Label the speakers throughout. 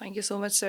Speaker 1: Thank you so much, sir.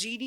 Speaker 1: GD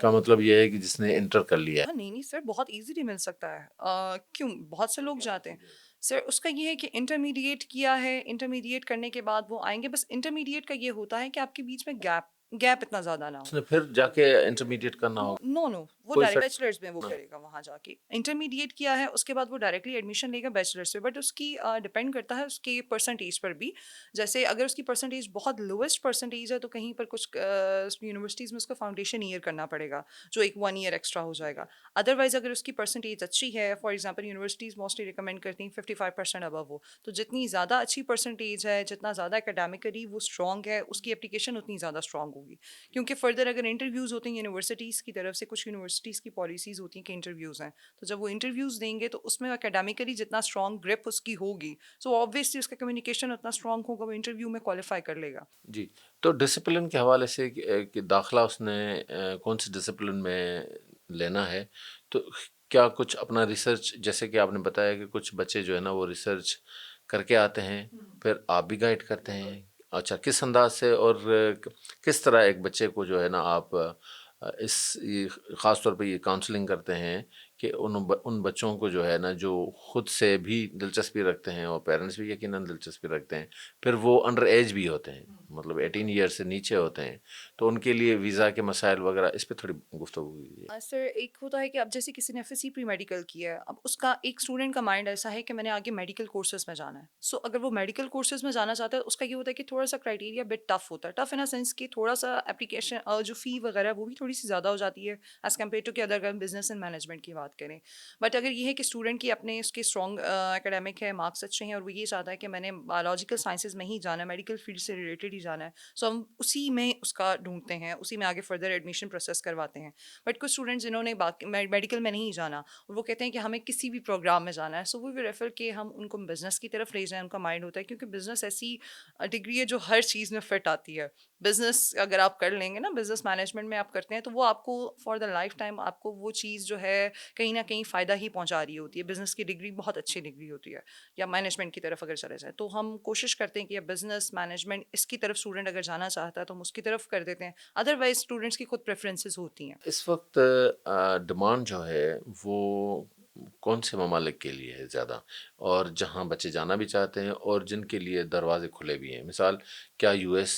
Speaker 2: کا مطلب یہ ہے کہ جس نے انٹر کر لیا
Speaker 1: ہاں نہیں سر بہت ایزیلی مل سکتا ہے کیوں بہت سے لوگ جاتے ہیں سر اس کا یہ ہے کہ انٹرمیڈیٹ کیا ہے انٹرمیڈیٹ کرنے کے بعد وہ آئیں گے بس انٹرمیڈیٹ کا یہ ہوتا ہے کہ آپ کے بیچ میں گیپ اتنا زیادہ نہ
Speaker 2: اس
Speaker 1: ہو
Speaker 2: نے پھر جا کے انٹرمیڈیٹ کرنا ہوگا
Speaker 1: نو وہ
Speaker 2: کوئی
Speaker 1: ڈائریکٹ بیچلرز میں وہ کرے گا وہاں جا کے انٹرمیڈیٹ کیا ہے اس کے بعد وہ ڈائریکٹلی ایڈمیشن لے گا بیچلرس پہ بٹ اس کی ڈپینڈ کرتا ہے اس کی پرسنٹیج پر بھی جیسے اگر اس کی پرسنٹیج بہت لویسٹ پرسنٹیج ہے تو کہیں پر کچھ یونیورسٹیز میں اس کو فاؤنڈیشن ایئر کرنا پڑے گا جو ایک 1 ایئر ایکسٹرا ہو جائے گا ادروائز اگر اس کی پرسنٹیج اچھی ہے for example universities mostly recommend کرتی ہیں 55% ابو وہ تو جتنی زیادہ اچھی پرسنٹیج ہے جتنا زیادہ اکیڈیمکلی وہ اسٹرانگ ہے اس کی اپلیکیشن اتنی زیادہ اسٹرانگ ہوگی کیونکہ فردر اگر انٹرویوز ہوتے ہیں یونیورسٹیز کی طرف سے کچھ یونیورسٹیز کی پالیسیز ہوتی ہیں کہ انٹرویوز ہیں تو جب وہ انٹرویوز دیں گے تو اس میں اکیڈیمکلی جتنا اسٹرانگ گرپ اس کی ہوگی سو آبویسلی اس کا کمیونیکیشن اتنا اسٹرانگ ہوگا وہ انٹرویو میں کوالیفائی کر لے گا
Speaker 2: جی تو ڈسپلن کے حوالے سے کہ داخلہ اس نے کون سی ڈسپلن میں لینا ہے تو کیا کچھ اپنا ریسرچ جیسے کہ آپ نے بتایا کہ کچھ بچے جو ہے نا وہ ریسرچ کر کے آتے ہیں پھر آپ بھی گائیڈ کرتے ہیں اچھا کس انداز سے اور کس طرح ایک بچے کو جو ہے نا آپ اس خاص طور پہ یہ کاؤنسلنگ کرتے ہیں کہ ان بچوں کو جو ہے نا جو خود سے بھی دلچسپی رکھتے ہیں اور پیرنٹس بھی یقیناً دلچسپی رکھتے ہیں پھر وہ انڈر ایج بھی ہوتے ہیں مطلب 18 ایئر سے نیچے ہوتے ہیں تو ان کے لیے ویزا کے مسائل وغیرہ اس پہ تھوڑی گفتگو کیجیے
Speaker 1: سر ایک ہوتا ہے کہ اب جیسے کسی نے F S C pre medical کیا ہے اب اس کا ایک اسٹوڈنٹ کا مائنڈ ایسا ہے کہ میں نے آگے میڈیکل کورسز میں جانا ہے سو اگر وہ میڈیکل کورسز میں جانا چاہتا ہے اس کا یہ ہوتا ہے کہ تھوڑا سا کرائٹیریا بٹ ٹف ہوتا ہے ٹف ان سینس کہ تھوڑا سا اپلیکیشن جو فی وغیرہ وہ بھی تھوڑی سی زیادہ ہو جاتی ہے ایز کمپیئر ٹو کہ ادر بزنس اینڈ مینجمنٹ کی بات کریں بٹ اگر یہ ہے کہ اسٹوڈنٹ کی اپنے اس کے اسٹرانگ اکیڈیمک ہے مارکس اچھے ہیں اور وہ یہ چاہتا ہے کہ میں نے بایولوجیکل سائنسز میں ہی جانا ہے میڈیکل فیلڈ سے ریلیٹڈ ہی جانا ہے سو ہم اسی میں اس کا ڈھونڈتے ہیں اسی میں آگے فردر ایڈمیشن پروسیس کرواتے ہیں بٹ کچھ اسٹوڈنٹس جنہوں نے میڈیکل میں نہیں جانا اور وہ کہتے ہیں کہ ہمیں کسی بھی پروگرام میں جانا ہے سو وہ بھی ریفر کہ ہم ان کو بزنس کی طرف لے جائیں ان کا مائنڈ ہوتا ہے کیونکہ بزنس ایسی ڈگری ہے جو ہر چیز میں فٹ آتی ہے بزنس اگر آپ کر لیں گے نا بزنس مینجمنٹ میں آپ کرتے ہیں تو وہ آپ کو فار دا لائف ٹائم آپ کو وہ چیز جو ہے کہیں نہ کہیں فائدہ ہی پہنچا رہی ہوتی ہے بزنس کی ڈگری بہت اچھی ڈگری ہوتی ہے یا مینجمنٹ کی طرف اگر چلے جائیں تو ہم کوشش کرتے ہیں کہ بزنس مینجمنٹ اس کی طرف اسٹوڈنٹ اگر جانا چاہتا ہے تو ہم اس کی طرف کر دیتے ہیں ادروائز اسٹوڈنٹس کی خود پریفرنسز ہوتی ہیں
Speaker 2: اس وقت ڈیمانڈ جو ہے وہ کون سے ممالک کے لیے ہے زیادہ اور جہاں بچے جانا بھی چاہتے ہیں اور جن کے لیے دروازے کھلے بھی ہیں مثال کیا یو ایس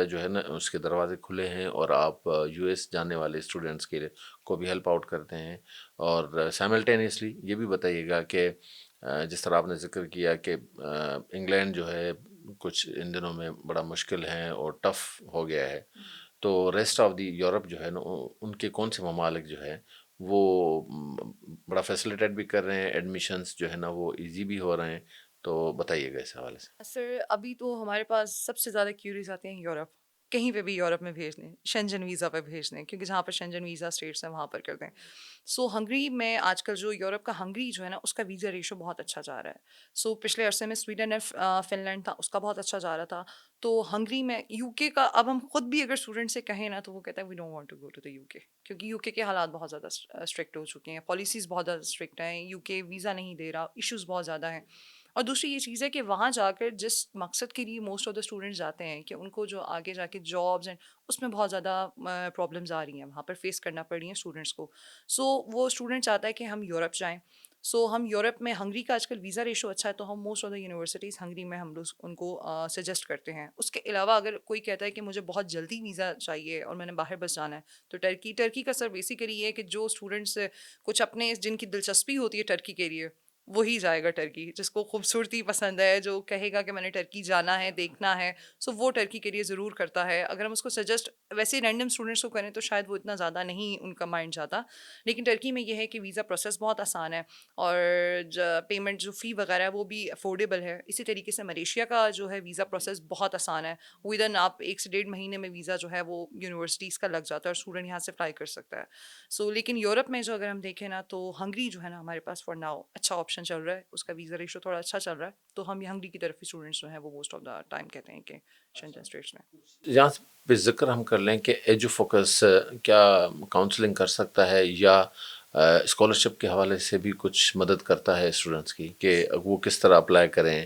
Speaker 2: جو ہے نا اس کے دروازے کھلے ہیں اور آپ یو ایس جانے والے اسٹوڈنٹس کے کو بھی ہیلپ آؤٹ کرتے ہیں اور سائملٹینیسلی یہ بھی بتائیے گا کہ جس طرح آپ نے ذکر کیا کہ انگلینڈ جو ہے کچھ ان دنوں میں بڑا مشکل ہے اور ٹف ہو گیا ہے تو ریسٹ آف دی یورپ جو ہے نا ان کے کون سے ممالک جو ہے وہ بڑا فیسلیٹیٹ بھی کر رہے ہیں ایڈمیشنس جو ہے نا وہ ایزی بھی ہو رہے ہیں تو بتائیے گا اس حوالے سے
Speaker 1: سر ابھی تو ہمارے پاس سب سے زیادہ کیوریز آتے ہیں یورپ کہیں پہ بھی یورپ میں بھیج دیں شنجن ویزا پہ بھیج دیں کیونکہ جہاں پر شنجن ویزا اسٹیٹس ہیں وہاں پر کر دیں سو ہنگری میں آج کل جو یورپ کا ہنگری جو ہے نا اس کا ویزا ریشو بہت اچھا جا رہا ہے سو پچھلے عرصے میں سویڈن اور فن لینڈ تھا اس کا بہت اچھا جا رہا تھا تو ہنگری میں یو کے کا اب ہم خود بھی اگر اسٹوڈنٹ سے کہیں نا تو وہ کہتا ہے we don't want to go to the U K کیونکہ یو کے حالات بہت زیادہ اسٹرکٹ ہو چکے ہیں پالیسیز بہت زیادہ اسٹرکٹ ہیں یو کے ویزا نہیں دے رہا ایشوز بہت زیادہ ہیں اور دوسری یہ چیز ہے کہ وہاں جا کر جس مقصد کے لیے موسٹ آف دا اسٹوڈنٹس جاتے ہیں کہ ان کو جو آگے جا کے جابس اینڈ اس میں بہت زیادہ پرابلمز آ رہی ہیں وہاں پر فیس کرنا پڑ رہی ہیں اسٹوڈنٹس کو سو وہ اسٹوڈنٹ چاہتا ہے کہ ہم یورپ جائیں سو ہم یورپ میں ہنگری کا آج کل ویزا ریشو اچھا ہے تو ہم most of the universities Hungary میں ہم لوگ ان کو سجیسٹ کرتے ہیں اس کے علاوہ اگر کوئی کہتا ہے کہ مجھے بہت جلدی ویزا چاہیے اور میں نے باہر بس جانا ہے تو ٹرکی کا سر بیسیکلی یہ ہے کہ جو اسٹوڈنٹس کچھ اپنے جن کی دلچسپی ہوتی ہے ٹرکی کے لیے وہی جائے گا ٹرکی جس کو خوبصورتی پسند ہے جو کہے گا کہ میں نے ٹرکی جانا ہے دیکھنا ہے سو وہ ٹرکی کے لیے ضرور کرتا ہے اگر ہم اس کو سجیسٹ ویسے رینڈم اسٹوڈنٹس کو کریں تو شاید وہ اتنا زیادہ نہیں ان کا مائنڈ جاتا لیکن ٹرکی میں یہ ہے کہ ویزا پروسیس بہت آسان ہے اور پیمنٹ جو فی وغیرہ ہے وہ بھی افورڈیبل ہے اسی طریقے سے ملیشیا کا جو ہے ویزا پروسیس بہت آسان ہے ودن آپ 1 سے 1.5 مہینے میں ویزا جو ہے وہ یونیورسٹیز کا لگ جاتا ہے اور اسٹوڈنٹ یہاں سے اپلائی کر سکتا ہے سو لیکن یورپ میں جو اگر ہم دیکھیں نا تو ہنگری جو ہے نا ہمارے پاس فار ناؤ اچھا آپشن چل رہا ہے اس کا ویزا ریشو تھوڑا اچھا چل رہا ہے تو ہم ہنگری کی طرف ہی اسٹوڈنٹس جو ہیں وہ موسٹ آف دا ٹائم کہتے ہیں کہ شنجن اسٹیٹس میں
Speaker 2: یہاں پہ ذکر ہم کر لیں کہ ایجو فوکس کیا کاؤنسلنگ کر سکتا ہے یا اسکالرشپ کے حوالے سے بھی کچھ مدد کرتا ہے اسٹوڈنٹس کی کہ وہ کس طرح اپلائی کریں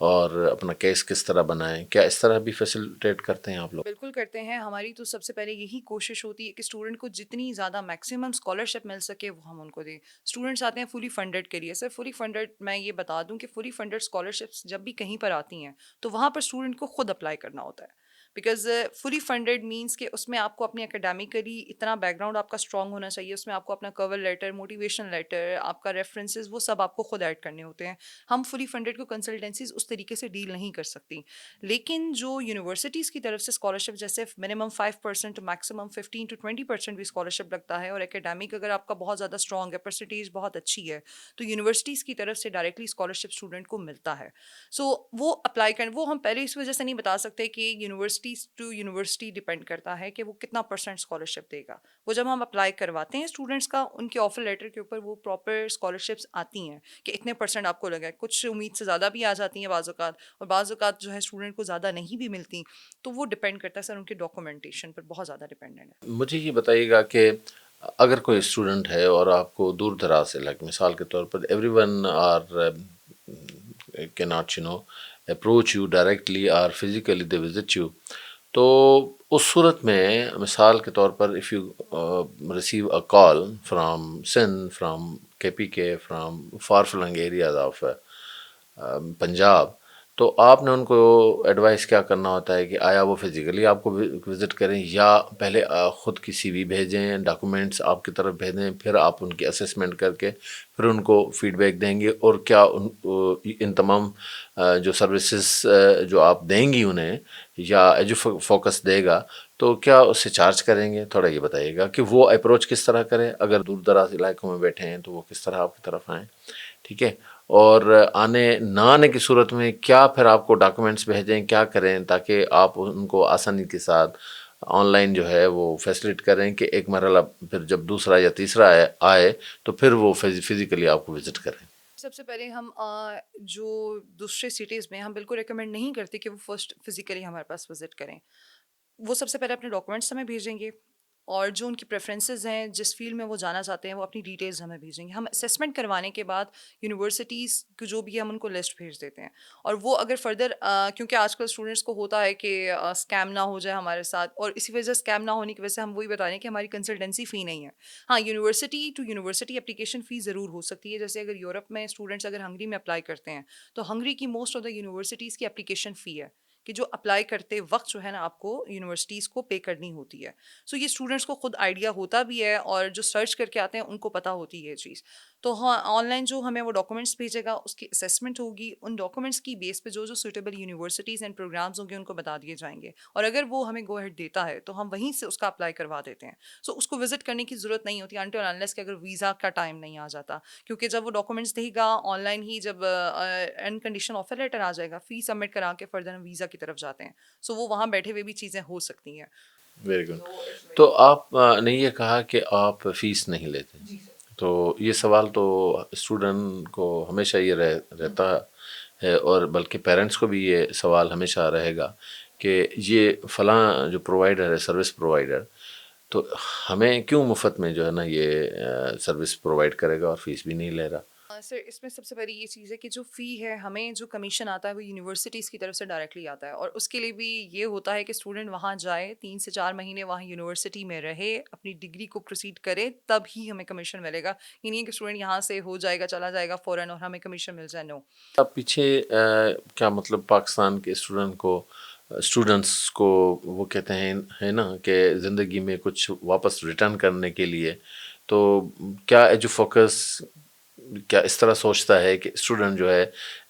Speaker 2: اور اپنا کیس کس طرح بنائیں، کیا اس طرح بھی فیسیلیٹیٹ کرتے ہیں آپ لوگ؟
Speaker 1: بالکل کرتے ہیں. ہماری تو سب سے پہلے یہی کوشش ہوتی ہے کہ اسٹوڈنٹ کو جتنی زیادہ میکسیمم اسکالرشپ مل سکے وہ ہم ان کو دیں. اسٹوڈنٹس آتے ہیں فلی فنڈیڈ کے لیے. سر فلی فنڈیڈ میں یہ بتا دوں کہ فلی فنڈیڈ اسکالرشپس جب بھی کہیں پر آتی ہیں تو وہاں پر اسٹوڈنٹ کو خود اپلائی کرنا ہوتا ہے. بیکاز فلی فنڈیڈ مینس کہ اس میں آپ کو اپنی اکیڈیمیکلی اتنا بیک گراؤنڈ آپ کا اسٹرانگ ہونا چاہیے. اس میں آپ کو اپنا کور لیٹر، موٹیویشن لیٹر، آپ کا ریفرنسز، وہ سب آپ کو خود ایڈ کرنے ہوتے ہیں. ہم فلی فنڈیڈ کو کنسلٹنسیز اس طریقے سے ڈیل نہیں کر سکتی. لیکن جو یونیورسٹیز کی طرف سے اسکالرشپ جیسے منیمم 5% میکسیمم 15 to 20% بھی اسکالرشپ لگتا ہے، اور اکیڈیمک اگر آپ کا بہت زیادہ اسٹرانگ ہے، پرسنٹیج بہت اچھی ہے، تو یونیورسٹیز کی طرف سے ڈائریکٹلی اسکالرشپ اسٹوڈنٹ کو ملتا ہے. سو وہ اپلائی کریں. وہ ہم پہلے اس وجہ سے نہیں بتا سکتے کہ یونیورسٹیز ٹو یونیورسٹی ڈپینڈ کرتا ہے کہ وہ کتنا پرسینٹ اسکالرشپ دے گا. وہ جب ہم اپلائی کرواتے ہیں اسٹوڈنٹس کا، ان کے آفر لیٹر کے اوپر وہ پراپر اسکالرشپس آتی ہیں کہ اتنے پرسینٹ آپ کو لگا ہے. کچھ امید سے زیادہ بھی آ جاتی ہیں بعض اوقات، اور بعض اوقات جو ہے اسٹوڈنٹ کو زیادہ نہیں بھی ملتی. تو وہ ڈپینڈ کرتا ہے سر ان کے ڈاکومنٹیشن پر، بہت زیادہ ڈپینڈنٹ ہے.
Speaker 2: مجھے یہ بتائیے گا کہ اگر کوئی اسٹوڈنٹ ہے اور آپ کو دور دراز سے، لائک مثال کے طور پر ایوری ون آر کی ناٹ اپروچ یو ڈائریکٹلی اور فزیکلی دے وزٹ یو، تو اس صورت میں مثال کے طور پر if you receive a call from Sindh, from کے from far flung areas of Punjab, تو آپ نے ان کو ایڈوائز کیا کرنا ہوتا ہے کہ آیا وہ فزیکلی آپ کو وزٹ کریں، یا پہلے خود کی سی وی بھیجیں، ڈاکومنٹس آپ کی طرف بھیجیں، پھر آپ ان کی اسیسمنٹ کر کے پھر ان کو فیڈ بیک دیں گے، اور کیا ان تمام جو سروسز جو آپ دیں گی انہیں، یا ایجو فوکس دے گا، تو کیا اس سے چارج کریں گے؟ تھوڑا یہ بتائیے گا کہ وہ اپروچ کس طرح کریں، اگر دور دراز علاقوں میں بیٹھے ہیں تو وہ کس طرح آپ کی طرف آئیں، ٹھیک ہے؟ اور نہ آنے کی صورت میں کیا پھر آپ کو ڈاکومنٹس بھیجیں، کیا کریں تاکہ آپ ان کو آسانی کے ساتھ آن لائن جو ہے وہ فیسلیٹ کریں کہ ایک مرحلہ پھر جب دوسرا یا تیسرا آئے تو پھر وہ فزیکلی آپ کو وزٹ کریں.
Speaker 1: سب سے پہلے ہم جو دوسرے سٹیز میں ہم بالکل ریکمینڈ نہیں کرتے کہ وہ فرسٹ فزیکلی ہمارے پاس وزٹ کریں. وہ سب سے پہلے اپنے ڈاکومنٹس ہمیں بھیجیں گے، اور جو ان کی پریفرنسز ہیں، جس فیلڈ میں وہ جانا چاہتے ہیں، وہ اپنی ڈیٹیلز ہمیں بھیجیں گے. ہم اسیسمنٹ کروانے کے بعد یونیورسٹیز کو جو بھی ہے ہم ان کو لسٹ بھیج دیتے ہیں. اور وہ اگر فردر کیونکہ آج کل اسٹوڈنٹس کو ہوتا ہے کہ اسکیم نہ ہو جائے ہمارے ساتھ، اور اسی وجہ سے اسکیم نہ ہونے کی وجہ سے ہم وہی بتا رہے ہیں کہ ہماری کنسلٹنسی فی نہیں ہے. ہاں، یونیورسٹی ٹو یونیورسٹی اپلیکیشن فی ضرور ہو سکتی ہے. جیسے اگر یورپ میں اسٹوڈنٹس اگر ہنگری میں اپلائی کرتے ہیں تو ہنگری کی موسٹ آف دا یونیورسٹیز کی اپلیکیشن فی ہے کہ جو اپلائی کرتے وقت جو ہے نا آپ کو یونیورسٹیز کو پے کرنی ہوتی ہے. سو یہ اسٹوڈنٹس کو خود آئیڈیا ہوتا بھی ہے، اور جو سرچ کر کے آتے ہیں ان کو پتہ ہوتی ہے یہ چیز. تو ہاں، آن لائن جو ہمیں وہ ڈاکومنٹس بھیجے گا اس کی اسیسمنٹ ہوگی. ان ڈاکومنٹس کی بیس پہ جو سوٹیبل یونیورسٹیز اینڈ پروگرامز ہوں گے ان کو بتا دیے جائیں گے، اور اگر وہ ہمیں گو ہیڈ دیتا ہے تو ہم وہیں سے اس کا اپلائی کروا دیتے ہیں. سو اس کو وزٹ کرنے کی ضرورت نہیں ہوتی انٹل انلیس کہ اگر ویزا کا ٹائم نہیں آ جاتا. کیونکہ جب وہ documents they God on line ہی، جب اینڈ کنڈیشن آفر لیٹر آ جائے گا، فی سبمٹ کرا کے فردر ہم ویزا کی طرف جاتے ہیں. سو وہ وہاں بیٹھے ہوئے بھی چیزیں ہو سکتی ہیں.
Speaker 2: Very good. تو آپ نے یہ کہا کہ آپ فیس نہیں لیتے، تو یہ سوال تو اسٹوڈنٹ کو ہمیشہ یہ رہتا ہے، اور بلکہ پیرنٹس کو بھی یہ سوال ہمیشہ رہے گا کہ یہ فلاں جو پرووائڈر ہے، سروس پرووائڈر، تو ہمیں کیوں مفت میں جو ہے نا یہ سروس پرووائڈ کرے گا اور فیس بھی نہیں لے رہا؟
Speaker 1: سر اس میں سب سے پہلی یہ چیز ہے کہ جو فی ہے، ہمیں جو کمیشن آتا ہے وہ یونیورسٹیز کی طرف سے ڈائریکٹلی آتا ہے. اور اس کے لیے بھی یہ ہوتا ہے کہ اسٹوڈنٹ وہاں جائے، 3 سے 4 مہینے وہاں یونیورسٹی میں رہے، اپنی ڈگری کو پروسیڈ کرے، تب ہی ہمیں کمیشن ملے گا. یہ نہیں ہے کہ اسٹوڈنٹ یہاں سے ہو جائے گا، چلا جائے گا فوراً اور ہمیں کمیشن مل جائے. نو.
Speaker 2: اب پیچھے کیا مطلب پاکستان کے اسٹوڈنٹس کو وہ کہتے ہیں ہے نا کہ زندگی میں کچھ واپس ریٹرن کرنے کے لیے، تو کیا ایجو فوکس کیا اس طرح سوچتا ہے کہ اسٹوڈنٹ جو ہے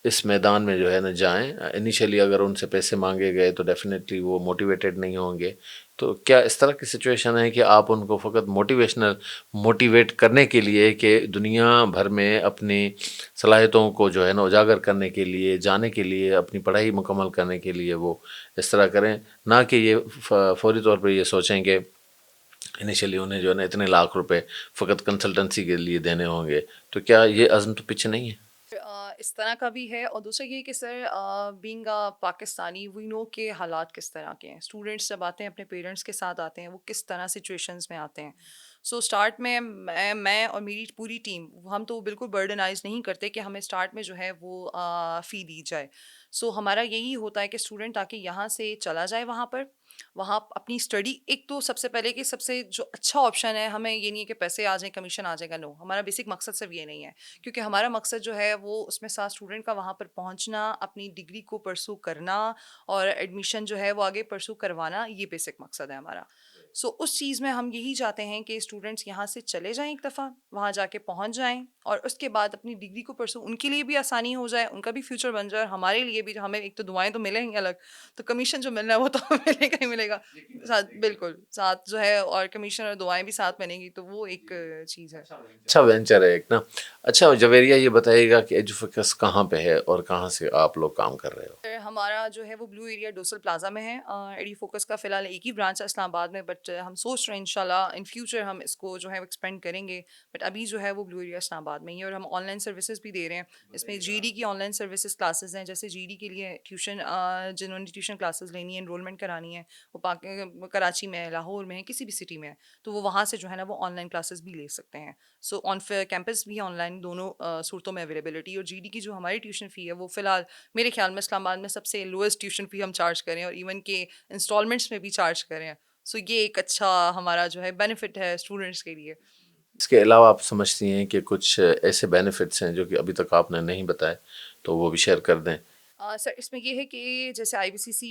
Speaker 2: اس میدان میں جو ہے نا جائیں؟ انیشلی اگر ان سے پیسے مانگے گئے تو ڈیفینیٹلی وہ موٹیویٹیڈ نہیں ہوں گے. تو کیا اس طرح کی سچویشن ہے کہ آپ ان کو فقط موٹیویٹ کرنے کے لیے کہ دنیا بھر میں اپنی صلاحیتوں کو جو ہے نا اجاگر کرنے کے لیے، جانے کے لیے، اپنی پڑھائی مکمل کرنے کے لیے وہ اس طرح کریں، نہ کہ یہ فوری طور پہ یہ سوچیں کہ انیشلی انہیں جو ہے نا اتنے لاکھ روپے فقط کنسلٹنسی کے لیے دینے ہوں گے؟ تو کیا یہ عزم تو پیچھے نہیں ہے؟
Speaker 1: اس طرح کا بھی ہے. اور دوسرا یہ کہ سر بینگ پاکستانی وی نو کے حالات کس طرح کے ہیں. اسٹوڈنٹس جب آتے ہیں اپنے پیرنٹس کے ساتھ آتے ہیں، وہ کس طرح سچویشنز میں آتے ہیں. سو اسٹارٹ میں میں اور میری پوری ٹیم ہم تو بالکل برڈنائز نہیں کرتے کہ ہمیں اسٹارٹ میں جو ہے وہ فی دی جائے. سو ہمارا یہی ہوتا ہے کہ اسٹوڈنٹ تاکہ یہاں سے چلا جائے وہاں اپنی اسٹڈی ایک تو سب سے پہلے کہ سب سے جو اچھا آپشن ہے, ہمیں یہ نہیں ہے کہ پیسے آ جائیں کمیشن آ جائے گا, نو, ہمارا بیسک مقصد صرف یہ نہیں ہے, کیونکہ ہمارا مقصد جو ہے وہ اس میں ساتھ اسٹوڈنٹ کا وہاں پر پہنچنا, اپنی ڈگری کو پرسو کرنا اور ایڈمیشن جو ہے وہ آگے پرسو کروانا, یہ بیسک مقصد ہے ہمارا. سو اس چیز میں ہم یہی چاہتے ہیں کہ اسٹوڈنٹس یہاں سے چلے جائیں ایک دفعہ, وہاں جا کے پہنچ جائیں اور اس کے بعد اپنی ڈگری کو پرسو, ان کے لیے بھی آسانی ہو جائے, ان کا بھی فیوچر بن جائے, اور ہمارے لیے بھی ہمیں ایک تو دعائیں تو ملیں گی الگ, تو کمیشن جو ملنا ہے وہ تو ملے گا ہی ملے گا ساتھ, بالکل ساتھ جو ہے, اور کمیشن اور دعائیں بھی ساتھ بنیں گی, تو وہ ایک چیز ہے.
Speaker 2: اچھا وینچر ہے ایک نا. اچھا جویریہ یہ بتائیے گا کہ ایجوفوکس کہاں پہ ہے اور کہاں سے آپ لوگ کام کر رہے ہو؟
Speaker 1: ہمارا جو ہے وہ بلو ایریا ڈوسل پلازا میں ہے. ایڈی فوکس کا فی الحال ایک ہی برانچ ہے اسلام آباد میں, بٹ ہم سوچ رہے ہیں انشاءاللہ ان فیوچر ہم اس کو جو ہے ایکسپینڈ کریں گے, بٹ ابھی جو ہے وہ بلو ایریا اسلام آباد میں ہی ہے. اور ہم آن لائن سروسز بھی دے رہے ہیں, اس میں جی ڈی کی آن لائن سروسز کلاسز ہیں, جیسے جی ڈی کے لیے ٹیوشن, جنہوں نے ٹیوشن کلاسز لینی ہے, انرولمنٹ کرانی ہے, وہ کراچی میں, لاہور میں ہے, کسی بھی سٹی میں ہے, تو وہ وہاں سے جو ہے نا وہ آن لائن کلاسز بھی لے سکتے ہیں. سو آن کیمپس بھی آن لائن دونوں صورتوں میں اویلیبلٹی. اور جی ڈی کی جو ہماری ٹیوشن فی ہے وہ فی الحال میرے خیال میں اسلام آباد میں سب سے لوئسٹ ٹیوشن فی ہم چارج کریں, اور ایون کہ انسٹالمنٹس میں بھی چارج کریں. سو یہ ایک اچھا ہمارا جو ہے بینیفٹ ہے اسٹوڈنٹس کے لیے.
Speaker 2: اس کے علاوہ آپ سمجھتی ہیں کہ کچھ ایسے بینیفٹس ہیں جو کہ ابھی تک آپ نے نہیں بتائے, تو وہ بھی شیئر کر دیں.
Speaker 1: سر اس میں یہ ہے کہ جیسے آئی بی سی سی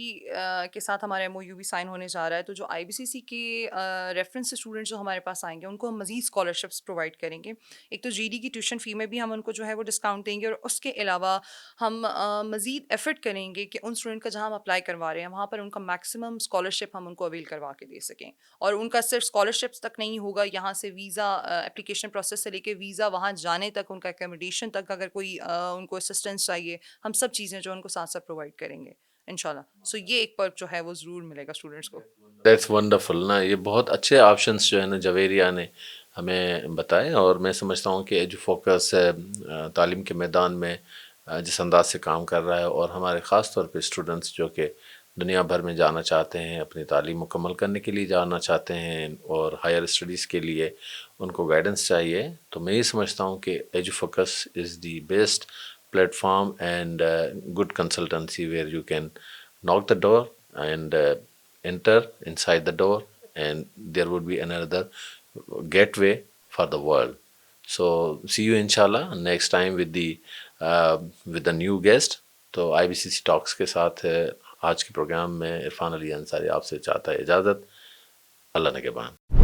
Speaker 1: کے ساتھ ہمارا ایم او یو بھی سائن ہونے جا رہا ہے, تو جو آئی بی سی سی کے ریفرنس اسٹوڈنٹس جو ہمارے پاس آئیں گے ان کو ہم مزید اسکالرشپس پرووائڈ کریں گے. ایک تو جی ڈی کی ٹیوشن فی میں بھی ہم ان کو جو ہے وہ ڈسکاؤنٹ دیں گے, اور اس کے علاوہ ہم مزید ایفرٹ کریں گے کہ ان اسٹوڈنٹ کا جہاں ہم اپلائی کروا رہے ہیں وہاں پر ان کا میکسیمم اسکالرشپ ہم ان کو اویل کروا کے دے سکیں. اور ان کا صرف اسکالرشپس تک نہیں ہوگا, یہاں سے ویزا اپلیکیشن پروسیس سے لے کے ویزا وہاں جانے تک, ان کا اکیموڈیشن تک, اگر کوئی ان کو اسسٹنس چاہیے, ہم سب چیزیں جو ان کو ساتھ ساتھ پرووائڈ کریں گے انشاءاللہ. سو یہ ایک پرک جو ہے وہ ضرور ملے گا اسٹوڈنٹس کو.
Speaker 2: دیٹس ونڈرفل نا. یہ بہت اچھے آپشنس جو ہے نا جویریہ نے ہمیں بتائے, اور میں سمجھتا ہوں کہ ایجو فوکس تعلیم کے میدان میں جس انداز سے کام کر رہا ہے, اور ہمارے خاص طور پہ اسٹوڈنٹس جو کہ دنیا بھر میں جانا چاہتے ہیں, اپنی تعلیم مکمل کرنے کے لیے جانا چاہتے ہیں, اور ہائر اسٹڈیز کے لیے ان کو گائیڈنس چاہیے, تو میں یہ سمجھتا ہوں کہ Edu Focus is the best platform and good consultancy where you can knock the door and enter inside the door, and there would be another gateway for the world. So see you inshallah next time with the new guest. تو آئی B C سی ٹاکس کے ساتھ آج کے programme میں عرفان علی انصاری آپ سے چاہتا ہے اجازت. اللہ نگہبان.